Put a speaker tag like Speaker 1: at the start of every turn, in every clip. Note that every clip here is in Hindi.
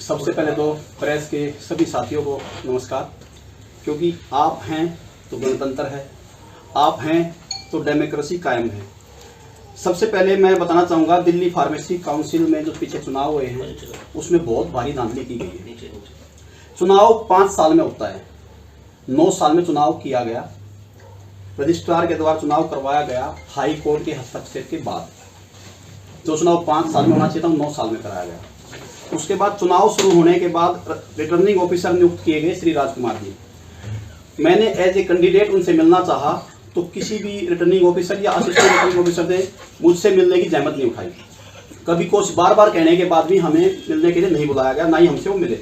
Speaker 1: सबसे पहले तो प्रेस के सभी साथियों को नमस्कार। क्योंकि आप हैं तो गणतंत्र है, आप हैं तो डेमोक्रेसी कायम है। सबसे पहले मैं बताना चाहूँगा, दिल्ली फार्मेसी काउंसिल में जो पीछे चुनाव हुए हैं उसमें बहुत भारी धांधली की गई है। चुनाव 5 साल में होता है, 9 साल में चुनाव किया गया, रजिस्ट्रार के द्वारा चुनाव करवाया गया हाई कोर्ट के हस्तक्षेप के बाद। जो चुनाव 5 साल में होना चाहिए था 9 साल में कराया गया। उसके बाद चुनाव शुरू होने के बाद रिटर्निंग ऑफिसर नियुक्त किए गए श्री राजकुमार जी। मैंने एज ए कैंडिडेट उनसे मिलना चाहा तो किसी भी रिटर्निंग ऑफिसर या असिस्टेंट रिटर्निंग ऑफिसर ने मुझसे मिलने की जहमत नहीं उठाई। कभी कुछ बार बार कहने के बाद भी हमें मिलने के लिए नहीं बुलाया गया, ना ही हमसे वो मिले।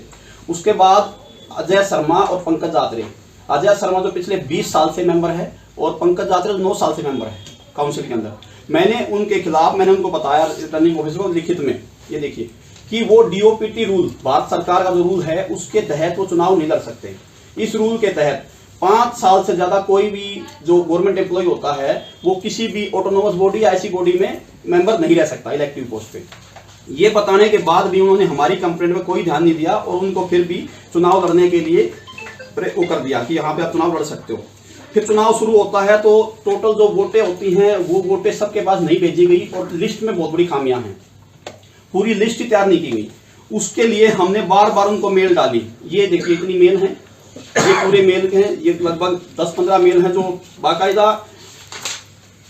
Speaker 1: उसके बाद अजय शर्मा और पंकज यात्रे, अजय शर्मा जो पिछले 20 साल से मेंबर है और पंकज यात्रे जो 9 साल से मेंबर है काउंसिल के अंदर, मैंने उनके खिलाफ उनको बताया रिटर्निंग ऑफिसर को लिखित में, ये देखिए कि वो डीओपीटी रूल, भारत सरकार का जो रूल है उसके तहत वो चुनाव नहीं लड़ सकते। इस रूल के तहत 5 साल से ज्यादा कोई भी जो गवर्नमेंट एम्प्लॉय होता है वो किसी भी ऑटोनोमस बॉडी या ऐसी बॉडी में मेंबर नहीं रह सकता इलेक्टिव पोस्ट पे। ये बताने के बाद भी उन्होंने हमारी कंप्लेंट में कोई ध्यान नहीं दिया और उनको फिर भी चुनाव लड़ने के लिए वो कर दिया कि यहाँ पे आप चुनाव लड़ सकते हो। फिर चुनाव शुरू होता है तो टोटल जो वोटें होती हैं वो वोटें सबके पास नहीं भेजी गई और लिस्ट में बहुत बड़ी खामियां हैं, पूरी लिस्ट तैयार नहीं की गई। उसके लिए हमने बार बार उनको मेल डाली। ये देखिए इतनी मेल है, ये पूरे मेल के हैं, ये लगभग 10-15 मेल हैं जो बाकायदा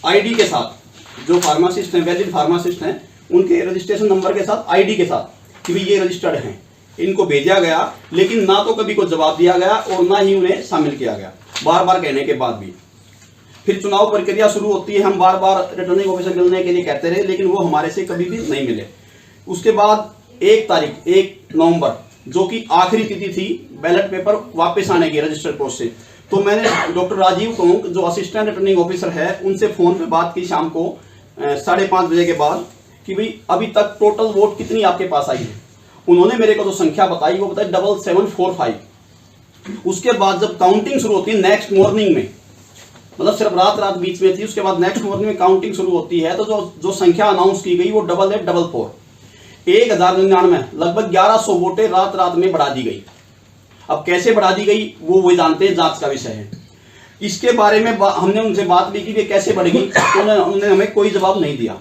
Speaker 1: आईडी के साथ, जो फार्मासिस्ट हैं, वैलिड फार्मासिस्ट हैं, उनके रजिस्ट्रेशन नंबर के साथ, आईडी के साथ कि भाई ये रजिस्टर्ड हैं, इनको भेजा गया। लेकिन ना तो कभी कोई जवाब दिया गया और ना ही उन्हें शामिल किया गया, बार बार कहने के बाद भी। फिर चुनाव प्रक्रिया शुरू होती है, हम बार बार रिटर्निंग ऑफिसर मिलने के लिए कहते रहे लेकिन वो हमारे से कभी भी नहीं मिले। उसके बाद 1 नवंबर जो कि आखिरी तिथि थी बैलेट पेपर वापस आने की रजिस्टर्ड पोस्ट से, तो मैंने डॉक्टर राजीव कोंक जो असिस्टेंट रिटर्निंग ऑफिसर है उनसे फोन पे बात की शाम को 5:30 बजे के बाद कि भाई अभी तक टोटल वोट कितनी आपके पास आई है। उन्होंने मेरे को जो संख्या बताई वो बताई 7745। उसके बाद जब काउंटिंग शुरू होती है नेक्स्ट मॉर्निंग में, मतलब सिर्फ रात बीच में थी, उसके बाद नेक्स्ट मॉर्निंग में काउंटिंग शुरू होती है तो जो संख्या अनाउंस की गई वो 8844, 1099, लगभग 1100 वोटें रात में बढ़ा दी गई। अब कैसे बढ़ा दी गई वो जानते हैं, जांच का विषय है। इसके बारे में हमने उनसे बात भी की कि कैसे बढ़ेगी, तो उन्होंने हमें कोई जवाब नहीं दिया।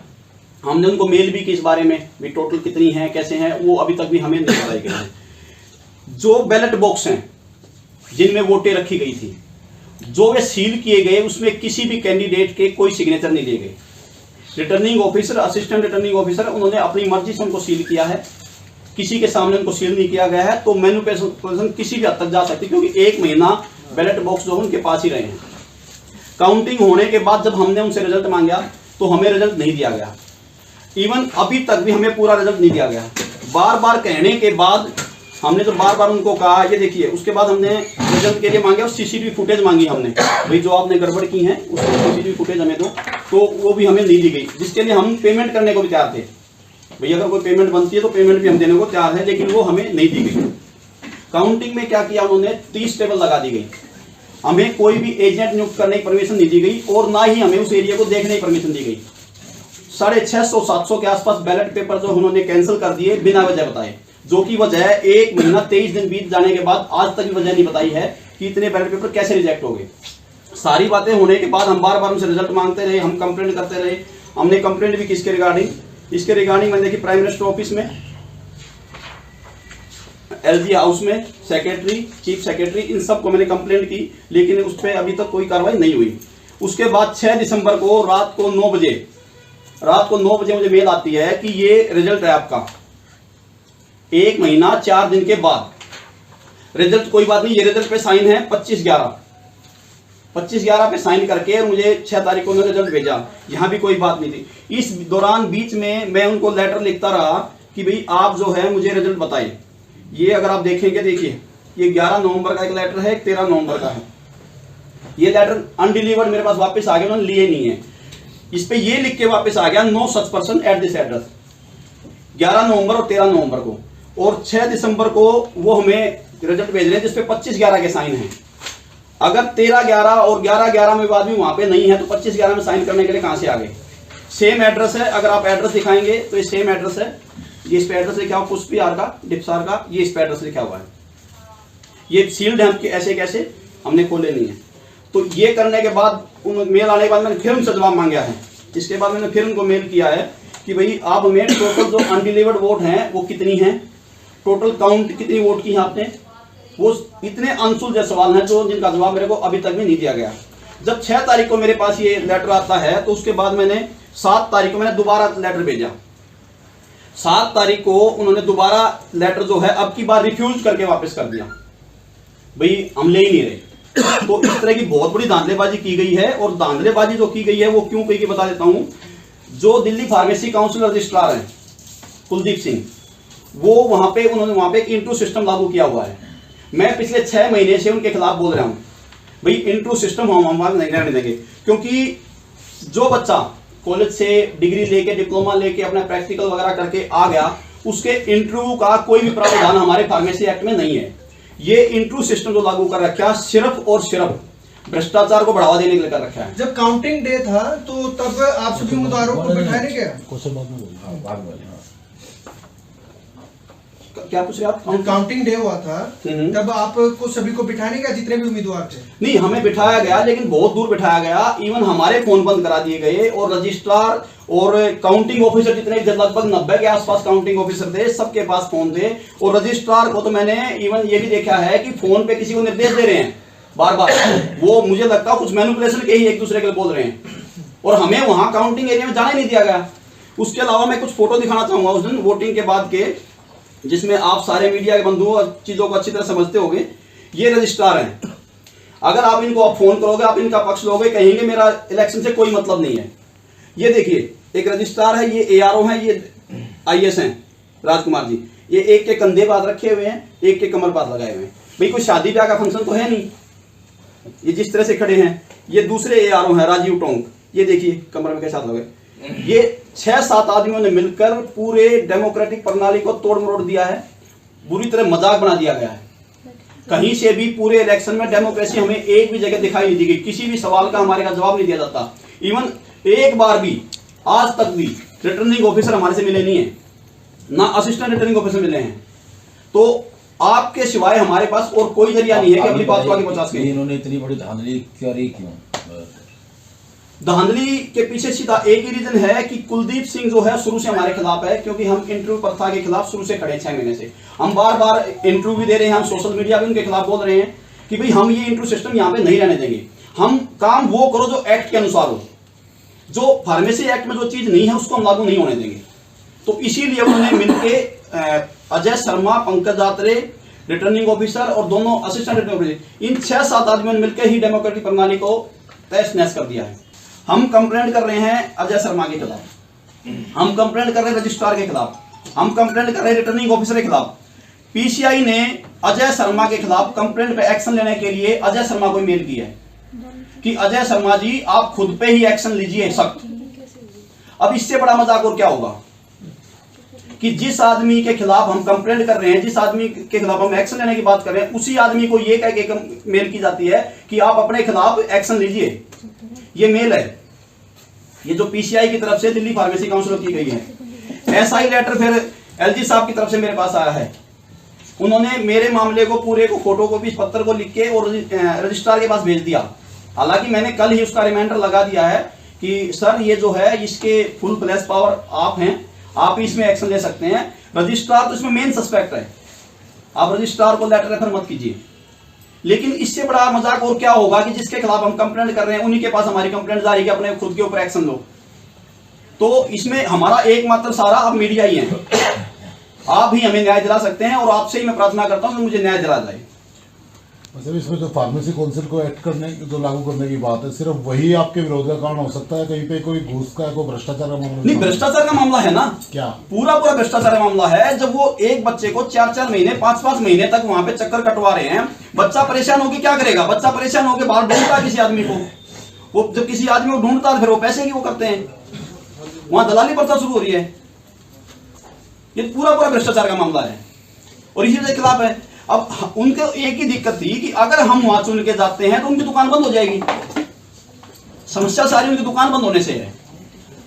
Speaker 1: हमने उनको मेल भी की इस बारे में भी टोटल कितनी है, कैसे हैं, वो अभी तक भी हमें नहीं बताई गई है। जो बैलेट बॉक्स हैं जिनमें वोटें रखी गई थी, जो वे सील किए गए उसमें किसी भी कैंडिडेट के कोई सिग्नेचर नहीं दिए गए। Returning officer, assistant returning officer, उन्होंने अपनी मर्जी से उनको सील किया है, किसी के सामने उनको सील नहीं किया गया है। तो मैनिपुलेशन किसी भी हद तक जा सकती है क्योंकि 1 महीना बैलेट बॉक्स जो उनके पास ही रहे हैं। काउंटिंग होने के बाद जब हमने उनसे रिजल्ट मांगा तो हमें रिजल्ट नहीं दिया गया। इवन अभी तक भी हमें पूरा रिजल्ट नहीं दिया गया। बार बार कहने के बाद हमने तो बार बार उनको कहा, ये देखिए, उसके बाद हमने रिजल्ट के लिए मांगे और सीसीटीवी फुटेज मांगी हमने, भाई जो आपने गड़बड़ की है उसको सीसीटीवी फुटेज हमें दो, तो वो भी हमें नहीं दी गई। जिसके लिए हम पेमेंट करने को भी तैयार थे, भाई अगर कोई पेमेंट बनती है तो पेमेंट भी हम देने को तैयार है, लेकिन वो हमें नहीं दी गई। काउंटिंग में क्या किया उन्होंने, 30 टेबल लगा दी गई, हमें कोई भी एजेंट नियुक्त करने की परमिशन नहीं दी गई और ना ही हमें उस एरिया को देखने की परमिशन दी गई। 650-700 के आसपास बैलेट पेपर जो उन्होंने कैंसिल कर दिए बिना वजह बताए, जो कि वजह 1 महीना 23 दिन बीत जाने के बाद आज तक भी वजह नहीं बताई है कि इतने बैलेट पेपर कैसे रिजेक्ट हो गए। सारी बातें होने के बाद हम बार बार उनसे रिजल्ट मांगते रहे, हम कंप्लेंट करते रहे। हमने कंप्लेंट भी की इसके रिगार्डिंग मैंने देखी प्राइम मिनिस्टर ऑफिस में, एलजी हाउस में, सेक्रेटरी, चीफ सेक्रेटरी, इन सबको मैंने कंप्लेंट की, लेकिन उस पर अभी तक कोई कार्रवाई नहीं हुई। उसके बाद 6 दिसंबर को रात को 9 बजे मुझे मेल आती है कि ये रिजल्ट है आपका, 1 महीना 4 दिन के बाद रिजल्ट। कोई बात नहीं, ये रिजल्ट पे साइन है 25/11 पे साइन करके मुझे 6 तारीख को उन्होंने रिजल्ट भेजा। यहाँ भी कोई बात नहीं थी। इस दौरान बीच में मैं उनको लेटर लिखता रहा कि भाई आप जो है मुझे रिजल्ट बताइए। ये अगर आप देखेंगे, देखिए ये 11 नवंबर का एक लेटर है, 13 नवंबर का है। ये लेटर अनडिलीवर्ड मेरे पास वापस आ गया, उन्होंने लिए नहीं है। इस पे ये लिख के वापस आ गया, no such person at this address, 11 नवंबर और 13 नवंबर को। और 6 दिसंबर को वो हमें रिजल्ट भेज रहे हैं जिसपे 25/11 के साइन हैं। अगर 13/11 और 11/11 में बाद भी वहां पे नहीं है तो 25/11 में साइन करने के लिए कहां से आ गए। सेम एड्रेस है, अगर आप एड्रेस दिखाएंगे तो ये सेम एड्रेस है, ये इस पे एड्रेस लिखा हुआ पुष्पी आर का, डिप्सार का, ये इस पे एड्रेस लिखा हुआ है। ये सील्ड है, ऐसे कैसे हमने खोले नहीं है। तो ये करने के बाद मेल आने के बाद मैंने फिर उनसे जवाब मांगा है। इसके बाद मैंने फिर उनको मेल किया है कि भाई आप हमें टोटल जो अनडिलीवर्ड वोट हैं वो कितनी हैं, टोटल काउंट कितनी वोट की है आपने। वो इतने अनसुलझे सवाल हैं जो जिनका जवाब मेरे को अभी तक भी नहीं दिया गया। जब 6 तारीख को मेरे पास ये लेटर आता है तो उसके बाद मैंने 7 तारीख को मैंने दोबारा लेटर भेजा। 7 तारीख को उन्होंने दोबारा लेटर जो है अब की बार रिफ्यूज करके वापस कर दिया, भाई हम ले ही नहीं रहे। तो इस तरह की बहुत बड़ी धांधलेबाजी की गई है। और धांधलेबाजी जो की गई है वो क्यों कही बता देता हूं। जो दिल्ली फार्मेसी काउंसिल रजिस्ट्रार हैं कुलदीप सिंह, वो उन्होंने वहां पे एक इंट्रू सिस्टम लागू किया हुआ है। मैं पिछले 6 महीने से उनके खिलाफ बोल रहा हूं, भाई इंट्रू सिस्टम हम नहीं रहने देंगे। क्योंकि जो बच्चा कॉलेज से डिग्री लेके, डिप्लोमा लेके, अपना प्रैक्टिकल वगैरह करके आ गया, उसके इंटरव्यू का कोई भी प्रावधान हमारे फार्मेसी एक्ट में नहीं है। ये इंटरव्यू सिस्टम जो लागू कर रखा है सिर्फ और सिर्फ भ्रष्टाचार को बढ़ावा देने के लिए कर रखा है।
Speaker 2: जब काउंटिंग डे था तो तब आप सभी उम्मीदवारों को बिठाने क्या
Speaker 1: क्या पूछ रहे आप?
Speaker 2: काउंटिंग डे हुआ था तब आपको सभी को बिठाने का, जितने भी उम्मीदवार थे?
Speaker 1: नहीं, हमें बिठाया गया, लेकिन बहुत दूर बिठाया गया। इवन हमारे फोन बंद करा दिए गए और रजिस्ट्रार और काउंटिंग ऑफिसर जितने लगभग 90 के आसपास काउंटिंग ऑफिसर थे, सबके पास फोन थे। और रजिस्ट्रार को तो मैंने इवन ये भी देखा है कि फोन पे किसी को निर्देश दे रहे हैं बार बार। वो मुझे लगता है कुछ मैनिपुलेशन के ही एक दूसरे के बोल रहे हैं और हमें वहां काउंटिंग एरिया में जाने नहीं दिया गया। उसके अलावा मैं कुछ फोटो दिखाना चाहूंगा उस दिन वोटिंग के बाद के, जिसमें आप सारे मीडिया के बंधु और चीजों को अच्छी तरह समझते होंगे। ये रजिस्ट्रार हैं, अगर आप इनको आप फोन करोगे, आप इनका पक्ष लोगे, कहेंगे मेरा इलेक्शन से कोई मतलब नहीं है। ये देखिए, एक रजिस्ट्रार है, ये एआरओ है, ये आईएएस हैं राजकुमार जी। ये एक के कंधे बात रखे हुए हैं, एक के कमर बात लगाए हुए हैं। भाई कोई शादी ब्याह का फंक्शन तो है नहीं, ये जिस तरह से खड़े हैं। ये दूसरे एआरओ हैं राजीव टोंग, ये देखिए कमर में कैसा लगे। ये 6-7 आदमियों ने मिलकर पूरे डेमोक्रेटिक प्रणाली को तोड़ मरोड़ दिया है, बुरी तरह मजाक बना दिया गया है। कहीं से भी पूरे इलेक्शन में डेमोक्रेसी हमें एक भी जगह दिखाई नहीं दी गई, किसी भी सवाल का हमारे का जवाब नहीं दिया जाता। इवन एक बार भी आज तक भी रिटर्निंग ऑफिसर हमारे से मिले नहीं है, ना असिस्टेंट रिटर्निंग ऑफिसर मिले हैं। तो आपके सिवाय हमारे पास और कोई जरिया नहीं है कि अपनी बात को आगे पहुंचा सके।
Speaker 3: इन्होंने इतनी बड़ी धांधली करी क्यों?
Speaker 1: धांधली के पीछे सीधा एक ही रीजन है कि कुलदीप सिंह जो है शुरू से हमारे खिलाफ है, क्योंकि हम इंटरव्यू प्रथा के खिलाफ शुरू से खड़े 6 महीने से। हम बार बार इंटरव्यू भी दे रहे हैं, हम सोशल मीडिया भी उनके खिलाफ बोल रहे हैं कि भाई हम ये इंटरव्यू सिस्टम यहाँ पे नहीं रहने देंगे। हम काम वो करो जो एक्ट के अनुसार हो, जो फार्मेसी एक्ट में जो चीज नहीं है उसको हम लागू नहीं होने देंगे। तो इसीलिए उन्होंने मिलके अजय शर्मा, पंकज दात्रे रिटर्निंग ऑफिसर और दोनों असिस्टेंट रिटर्निंग ऑफिसर, इन 6-7 आदमियों ने मिलकर ही डेमोक्रेटिक प्रणाली को तहस नहस कर दिया है। हम कंप्लेंट कर रहे हैं अजय शर्मा के खिलाफ, हम कंप्लेंट कर रहे हैं रजिस्ट्रार के खिलाफ, हम कंप्लेंट कर रहे हैं रिटर्निंग ऑफिसर के खिलाफ। पीसीआई ने अजय शर्मा के खिलाफ कंप्लेंट पे एक्शन लेने के लिए अजय शर्मा को मेल किया है कि अजय शर्मा जी आप खुद पे ही एक्शन लीजिए सख्त। अब इससे बड़ा मजाक और क्या होगा कि जिस आदमी के खिलाफ हम कंप्लेंट कर रहे हैं, जिस आदमी के खिलाफ हम एक्शन लेने की बात कर रहे हैं, उसी आदमी को ये कह के मेल की जाती है कि आप अपने खिलाफ एक्शन लीजिए। ये मेल है, ये जो पीसीआई की तरफ से दिल्ली फार्मेसी काउंसिल की गई है। ऐसा ही लेटर फिर एलजी साहब की तरफ से मेरे पास आया है। उन्होंने मेरे मामले को पूरे को फोटो कॉपी पत्र को लिख के और रजिस्ट्रार के पास भेज दिया। हालांकि मैंने कल ही उसका रिमाइंडर लगा दिया है कि सर ये जो है इसके फुल फ्लैश पावर आप हैं, आप इसमें एक्शन ले सकते हैं। रजिस्ट्रार तो इसमें मेन सस्पेक्ट है, आप रजिस्ट्रार को लेटर रेफर मत कीजिए। लेकिन इससे बड़ा मजाक और क्या होगा कि जिसके खिलाफ हम कंप्लेंट कर रहे हैं उन्हीं के पास हमारी कंप्लेंट जारी कि अपने खुद के ऊपर एक्शन लो। तो इसमें हमारा एकमात्र सारा अब मीडिया ही है। आप ही हमें न्याय दिला सकते हैं और आपसे ही मैं प्रार्थना करता हूं कि मुझे न्याय दिला जाए।
Speaker 4: मतलब इसमें जो फार्मेसी काउंसिल को एक्ट करने जो लागू करने की बात है, सिर्फ वही आपके विरोध का कारण हो सकता है? कहीं पे कोई घूस का, कोई भ्रष्टाचार का मामला
Speaker 1: नहीं? भ्रष्टाचार का मामला है ना,
Speaker 4: क्या
Speaker 1: पूरा भ्रष्टाचार का मामला है। जब वो एक बच्चे को 4-4 महीने 5-5 महीने तक वहां पे चक्कर कटवा रहे हैं, बच्चा परेशान होकर क्या करेगा? बच्चा परेशान होकर बाहर ढूंढता किसी आदमी को, वो जब किसी आदमी को ढूंढता है फिर वो पैसे की वो करते हैं, वहां दलाली प्रथा शुरू हो रही है। ये पूरा भ्रष्टाचार का मामला है और इसी के खिलाफ है। अब उनके एक ही दिक्कत थी कि अगर हम वहां चुन के जाते हैं तो उनकी दुकान बंद हो जाएगी। समस्या सारी उनकी दुकान बंद होने से है।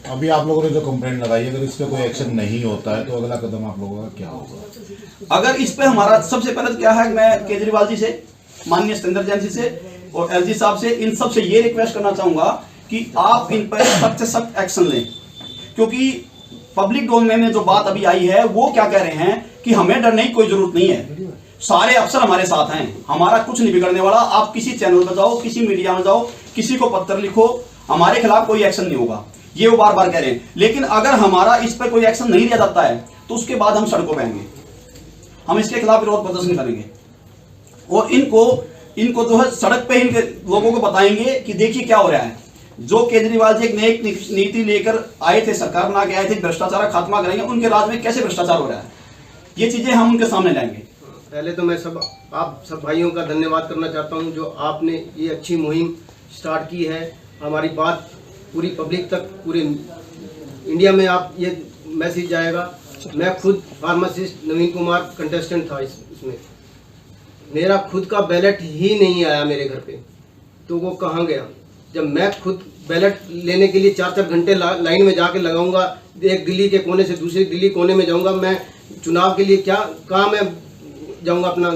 Speaker 4: अभी आप लोगों ने जो कंप्लेंट लगाई, अगर इस पे कोई एक्शन नहीं होता है तो अगला कदम आप लोगों का क्या होगा?
Speaker 1: अगर इस पे हमारा सबसे पहले तो क्या है, मैं केजरीवाल जी से, माननीय सत्येंद्र जैन जी से और एलजी साहब से, इन सब से ये रिक्वेस्ट करना चाहूंगा कि आप इन पर सख्त से सख्त एक्शन लें, क्योंकि पब्लिक डोमेन में जो बात अभी आई है वो क्या कह रहे हैं कि हमें डरने की कोई जरूरत नहीं है, सारे अफसर हमारे साथ हैं, हमारा कुछ नहीं बिगड़ने वाला, आप किसी चैनल पर जाओ, किसी मीडिया में जाओ, किसी को पत्र लिखो, हमारे खिलाफ कोई एक्शन नहीं होगा, ये वो बार बार कह रहे हैं। लेकिन अगर हमारा इस पर कोई एक्शन नहीं लिया जाता है तो उसके बाद हम सड़कों पर आएंगे, हम इसके खिलाफ विरोध प्रदर्शन करेंगे और इनको जो है सड़क पे इनके लोगों को बताएंगे कि देखिए क्या हो रहा है। जो केजरीवाल जी एक नई नीति लेकर आए थे, सरकार बना के आए थे, भ्रष्टाचार का खात्मा करेंगे, उनके राज में कैसे भ्रष्टाचार हो रहा है, ये चीजें हम उनके सामने लाएंगे।
Speaker 5: पहले तो मैं आप सब भाइयों का धन्यवाद करना चाहता हूं जो आपने ये अच्छी मुहिम स्टार्ट की है, हमारी बात पूरी पब्लिक तक, पूरे इंडिया में आप ये मैसेज जाएगा। मैं खुद फार्मासिस्ट नवीन कुमार कंटेस्टेंट था इसमें, मेरा खुद का बैलेट ही नहीं आया मेरे घर पे, तो वो कहाँ गया? जब मैं खुद बैलेट लेने के लिए 4-4 घंटे लाइन में जाके लगाऊंगा, एक दिल्ली के कोने से दूसरे दिल्ली कोने में जाऊंगा, मैं चुनाव के लिए कहाँ मैं जाऊंगा अपना,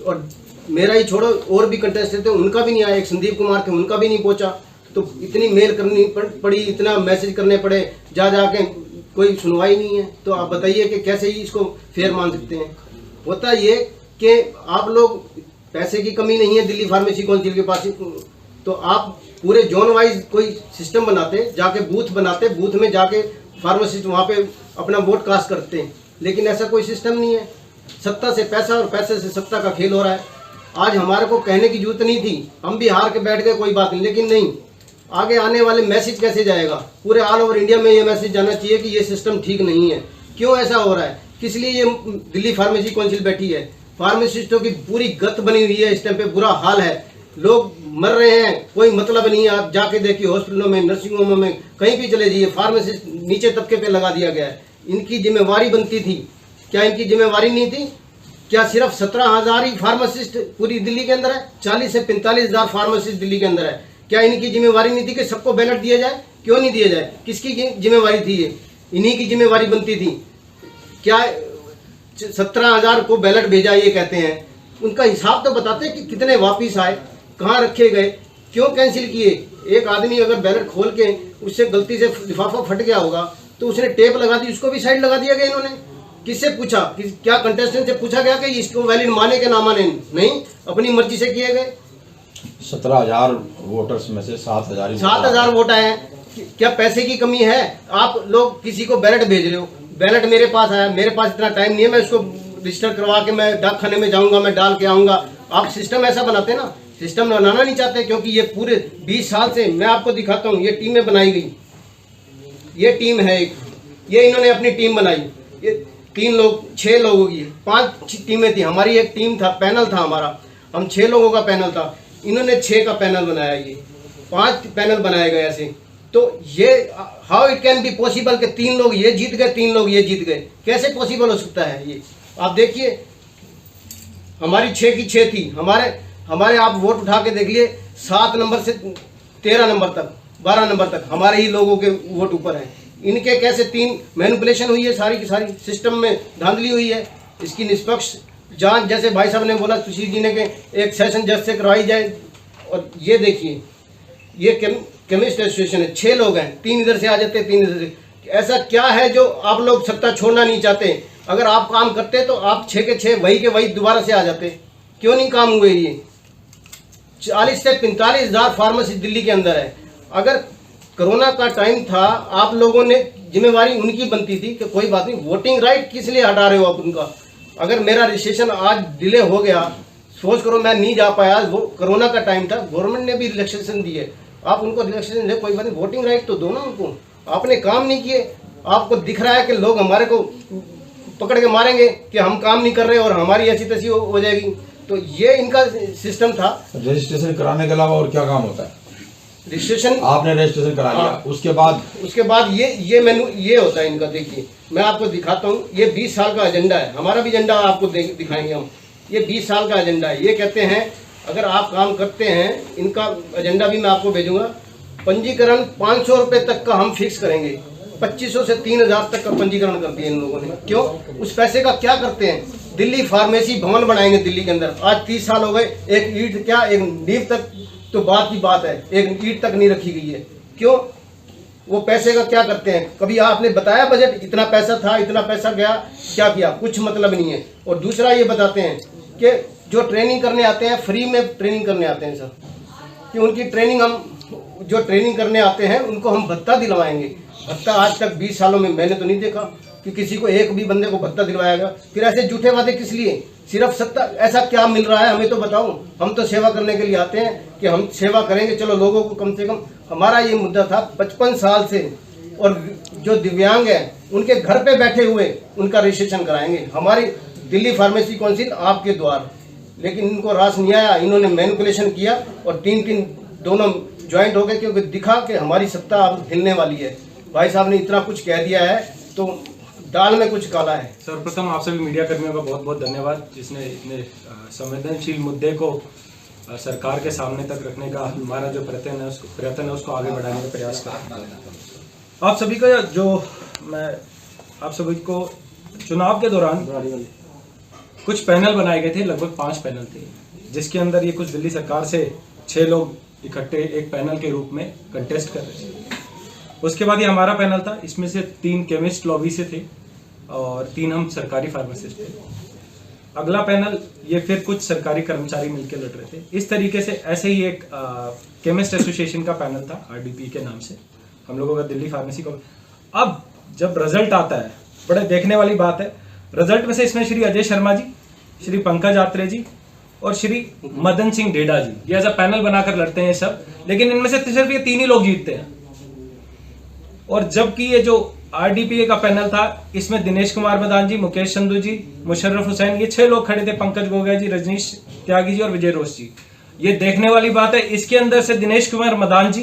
Speaker 5: और मेरा ही छोड़ो और भी कंटेस्टेंट थे उनका भी नहीं आया, एक संदीप कुमार थे उनका भी नहीं पहुंचा, तो इतनी मेल करनी पड़ी, इतना मैसेज करने पड़े, जाके कोई सुनवाई नहीं है। तो आप बताइए कि कैसे ही इसको फेयर मान सकते हैं? होता ये कि आप लोग, पैसे की कमी नहीं है दिल्ली फार्मेसी काउंसिल के पास, तो आप पूरे जोन वाइज कोई सिस्टम बनाते, जाके बूथ बनाते, बूथ में जाके फार्मासिस्ट वहाँ पे अपना वोट कास्ट करते हैं, लेकिन ऐसा कोई सिस्टम नहीं है। सत्ता से पैसा और पैसे से सत्ता का खेल हो रहा है। आज हमारे को कहने की जरूरत नहीं थी, हम भी हार के बैठ गए, कोई बात नहीं, लेकिन नहीं, आगे आने वाले मैसेज कैसे जाएगा? पूरे ऑल ओवर इंडिया में ये मैसेज जाना चाहिए कि ये सिस्टम ठीक नहीं है। क्यों ऐसा हो रहा है, किस लिए ये दिल्ली फार्मेसी काउंसिल बैठी है? फार्मासिस्टों की पूरी गत बनी हुई है, इस टाइम पे बुरा हाल है, लोग मर रहे हैं, कोई मतलब नहीं है। आप जाके देखिए हॉस्पिटलों में, नर्सिंग होमों में, कहीं भी चले जाइए, फार्मासिस्ट नीचे तबके पे लगा दिया गया है। इनकी जिम्मेवारी बनती थी, क्या इनकी जिम्मेवारी नहीं थी? क्या सिर्फ 17,000 ही फार्मासिस्ट पूरी दिल्ली के अंदर है? 40 से 45,000 फार्मासिस्ट दिल्ली के अंदर है। क्या इनकी जिम्मेवारी नहीं थी कि सबको बैलेट दिया जाए? क्यों नहीं दिया जाए? किसकी जिम्मेवारी थी ये? इन्हीं की जिम्मेवारी बनती थी। क्या 17,000 को बैलेट भेजा ये कहते हैं, उनका हिसाब तो बताते कि कितने वापिस आए, कहाँ रखे गए, क्यों कैंसिल किए? एक आदमी अगर बैलेट खोल के उससे गलती से लिफाफा फट गया होगा तो उसने टेप लगा दी, उसको भी साइड लगा दिया गया। इन्होंने किससे पूछा? क्या कंटेस्टेंट से पूछा गया कि इसको वैलिड माने के ना माने? नहीं, अपनी मर्जी से किए गए।
Speaker 3: 17,000 वोटर्स में से
Speaker 5: 7,000 वोट आए हैं। क्या पैसे की कमी है? आप लोग किसी को बैलेट भेज रहे हो, बैलेट मेरे पास आया, मेरे पास इतना टाइम नहीं है, मैं इसको रजिस्टर करवा के मैं डाकखाने में जाऊंगा, मैं डाल के आऊंगा। आप सिस्टम ऐसा बनाते ना, सिस्टम बनाना नहीं चाहते, क्योंकि ये पूरे 20 साल से, मैं आपको दिखाता हूँ, ये टीमें बनाई गई। ये टीम है एक, ये इन्होंने अपनी टीम बनाई, ये 3 लोग 6 लोगों की 5 टीमें थी। हमारी एक टीम था, पैनल था हमारा, हम 6 लोगों का पैनल था, इन्होंने 6 का पैनल बनाया, ये 5 पैनल बनाए गए ऐसे। तो ये how it can be possible कि 3 लोग ये जीत गए, 3 लोग ये जीत गए? कैसे पॉसिबल हो सकता है ये? आप देखिए, हमारी 6 की 6 थी, हमारे आप वोट उठा के देख लिए, 7 नंबर से 13 नंबर तक, 12 नंबर तक हमारे ही लोगों के वोट ऊपर है। इनके कैसे 3 मैनिपुलेशन हुई है, सारी की सारी सिस्टम में धांधली हुई है। इसकी निष्पक्ष जांच, जैसे भाई साहब ने बोला, सुशील जी ने, कि एक सेशन जज से करवाई जाए। और ये देखिए, ये केमिस्ट एसोसिएशन है, 6 लोग हैं, 3 इधर से आ जाते, 3 इधर से। ऐसा क्या है जो आप लोग सत्ता छोड़ना नहीं चाहते? अगर आप काम करते तो आप 6 के 6 वही के वही दोबारा से आ जाते। क्यों नहीं काम हुए? ये 40 से 45,000 फार्मेसी दिल्ली के अंदर है। अगर कोरोना का टाइम था, आप लोगों ने, जिम्मेवारी उनकी बनती थी कि कोई बात नहीं, वोटिंग राइट किस लिए हटा रहे हो आप उनका? अगर मेरा रजिस्ट्रेशन आज डिले हो गया, सोच करो मैं नहीं जा पाया, वो कोरोना का टाइम था, गवर्नमेंट ने भी रिलैक्सेशन दी है, आप उनको रिलैक्सेशन दे, कोई बात नहीं, वोटिंग राइट तो दो ना उनको। आपने काम नहीं किए, आपको दिख रहा है कि लोग हमारे को पकड़ के मारेंगे कि हम काम नहीं कर रहे और हमारी ऐसी तैसी हो जाएगी। तो ये इनका सिस्टम था।
Speaker 3: रजिस्ट्रेशन कराने के अलावा और क्या काम होता है?
Speaker 5: रजिस्ट्रेशन
Speaker 3: आपने रजिस्ट्रेशन करा लिया, उसके बाद
Speaker 5: ये मेनू ये होता है इनका। देखिए, मैं आपको दिखाता हूँ, ये 20 साल का एजेंडा है, हमारा भी एजेंडा आपको दिखाएंगे हम। ये 20 साल का एजेंडा है। ये कहते हैं अगर आप काम करते हैं, इनका एजेंडा भी मैं आपको भेजूंगा, पंजीकरण 500 रुपए तक का हम फिक्स करेंगे। 2500 से 3000 तक का पंजीकरण कर दिया इन लोगों ने। क्यों? उस पैसे का क्या करते हैं? दिल्ली फार्मेसी भवन बनाएंगे दिल्ली के अंदर। आज 30 साल हो गए, एक ईंट क्या, एक नींव तक तो बात की बात है, एक ईंट तक नहीं रखी गई है। क्यों? वो पैसे का क्या करते हैं? कभी आपने बताया बजट इतना पैसा था, इतना पैसा गया, क्या किया? कुछ मतलब नहीं है। और दूसरा ये बताते हैं कि जो ट्रेनिंग करने आते हैं, फ्री में ट्रेनिंग करने आते हैं सर, कि उनकी ट्रेनिंग हम जो ट्रेनिंग करने आते हैं उनको हम भत्ता दिलवाएंगे। भत्ता आज तक 20 सालों में मैंने तो नहीं देखा कि किसी को एक भी बंदे को भत्ता दिलवाएगा। फिर ऐसे झूठे वादे किस लिए? सिर्फ सत्ता, ऐसा क्या मिल रहा है हमें तो बताओ। हम तो सेवा करने के लिए आते हैं कि हम सेवा करेंगे, चलो लोगों को कम से कम। हमारा ये मुद्दा था 55 साल से, और जो दिव्यांग है उनके घर पे बैठे हुए उनका रजिस्ट्रेशन कराएंगे हमारी दिल्ली फार्मेसी काउंसिल आपके द्वार। लेकिन इनको रास नहीं आया, इन्होंने मैनिपुलेशन किया और तीन दोनों ज्वाइंट हो गए, क्योंकि दिखा कि हमारी सत्ता अब हिलने वाली है। भाई साहब ने इतना कुछ कह दिया है तो दाल में कुछ काला है।
Speaker 6: सर्वप्रथम आप सभी मीडिया कर्मियों का बहुत बहुत धन्यवाद, जिसने इतने संवेदनशील मुद्दे को सरकार के सामने तक रखने का हमारा जो प्रयत्न है उसको आगे बढ़ाने का प्रयास करा। आप सभी का जो मैं आप सभी को चुनाव के दौरान कुछ पैनल बनाए गए थे, लगभग 5 पैनल थे, जिसके अंदर ये कुछ दिल्ली सरकार से 6 लोग इकट्ठे एक पैनल के रूप में कंटेस्ट कर रहे थे। उसके बाद ये हमारा पैनल था, इसमें से 3 केमिस्ट लॉबी से थे और 3 हम सरकारी फार्मासिस्ट थे। अगला पैनल ये फिर कुछ सरकारी कर्मचारी मिलकर लड़ रहे थे। इस तरीके से ऐसे ही एक केमिस्ट एसोसिएशन का पैनल था RDP के नाम से, हम लोगों का दिल्ली फार्मेसी का। अब जब रिजल्ट आता है, बड़े देखने वाली बात है, रिजल्ट में से इसमें श्री अजय शर्मा जी, श्री पंकज आत्रे जी और श्री मदन सिंह डेडा जी ये एज अ पैनल बनाकर लड़ते हैं सब, लेकिन इनमें से सिर्फ ये 3 ही लोग जीतते हैं। और जबकि ये जो RDPA का पैनल था, इसमें दिनेश कुमार मदान जी, मुकेश चंदू जी, मुशर्रफ हुसैन, ये 6 लोग खड़े थे, पंकज गोगया जी, रजनीश त्यागी जी और विजय रोस जी। ये देखने वाली बात है, इसके अंदर से दिनेश कुमार मदान जी,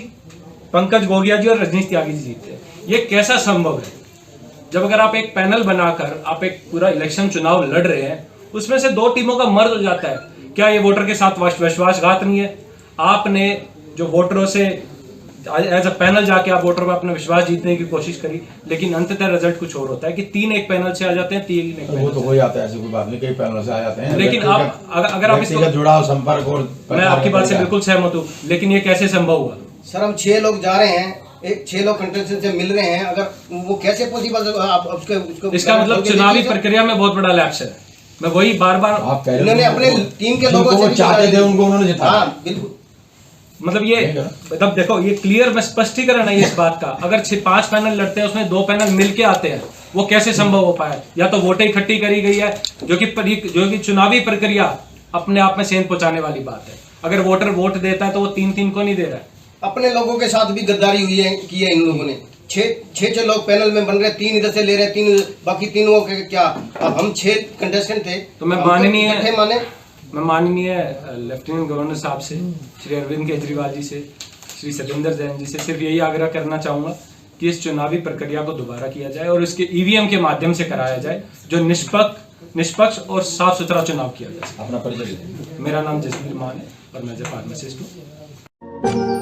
Speaker 6: पंकज गोगया जी और रजनीश त्यागी जी जीतते हैं। ये कैसा संभव है? जब अगर आप एक पैनल बनाकर आप एक पूरा इलेक्शन चुनाव लड़ रहे हैं, उसमें से 2 टीमों का मर्ज हो जाता है, क्या ये वोटर के साथ विश्वासघात नहीं है? आपने जो वोटरों से एज अ पैनल जाके आप वोटर में अपना विश्वास जीतने की कोशिश करी, लेकिन अंततः रिजल्ट कुछ और होता है कि 3 एक पैनल से आ जाते हैं, 3 एक
Speaker 3: वो तो हो जाता है, ऐसी कोई बात नहीं, कई पैनल से आ जाते हैं।
Speaker 6: लेकिन आप अगर आप इसको
Speaker 3: जुड़ाव संपर्क और
Speaker 6: मैं आपकी बात से बिल्कुल सहमत हूँ, लेकिन ये कैसे संभव हुआ?
Speaker 5: सर हम 6 लोग जा रहे हैं, एक 6 लोग कंटेस्टेंट से मिल रहे हैं, अगर वो कैसे पॉसिबल? आप उसको
Speaker 6: इसका मतलब चुनावी प्रक्रिया में बहुत बड़ा लैप्स है। मैं वही बार-बार
Speaker 5: उन्होंने अपने टीम के लोगों से
Speaker 3: चाहते थे उनको उन्होंने जिताया।
Speaker 5: हाँ बिल्कुल,
Speaker 6: मतलब ये तब देखो, ये क्लियर स्पष्टीकरण है इस बात का। अगर 5 पैनल लड़ते हैं, उसमें 2 पैनल मिलके आते हैं, वो कैसे संभव हो पाया? या तो वोटें इकट्ठी करी गई है, जो कि चुनावी प्रक्रिया अपने आप में सेंध पहुंचाने वाली बात है। अगर वोटर वोट देता है तो वो 3-3 को नहीं दे रहा है।
Speaker 5: अपने लोगों के साथ भी गद्दारी हुई है, की है इन लोगों ने। 6 लोग पैनल में बन रहे, 3 इधर से ले रहे, 3 बाकी 3 लोगों के क्या? अब हम 6 कंटेस्टेंट थे,
Speaker 6: तो मैं माननीय लेफ्टिनेंट गवर्नर साहब से, श्री अरविंद केजरीवाल जी से, श्री सत्येंद्र जैन जी से सिर्फ यही आग्रह करना चाहूंगा कि इस चुनावी प्रक्रिया को दोबारा किया जाए और इसके EVM के माध्यम से कराया जाए, जो निष्पक्ष और साफ सुथरा चुनाव किया जाए।
Speaker 3: अपना परिचय।
Speaker 6: मेरा नाम जसवीर मान है और मैं फार्मासिस्ट हूँ।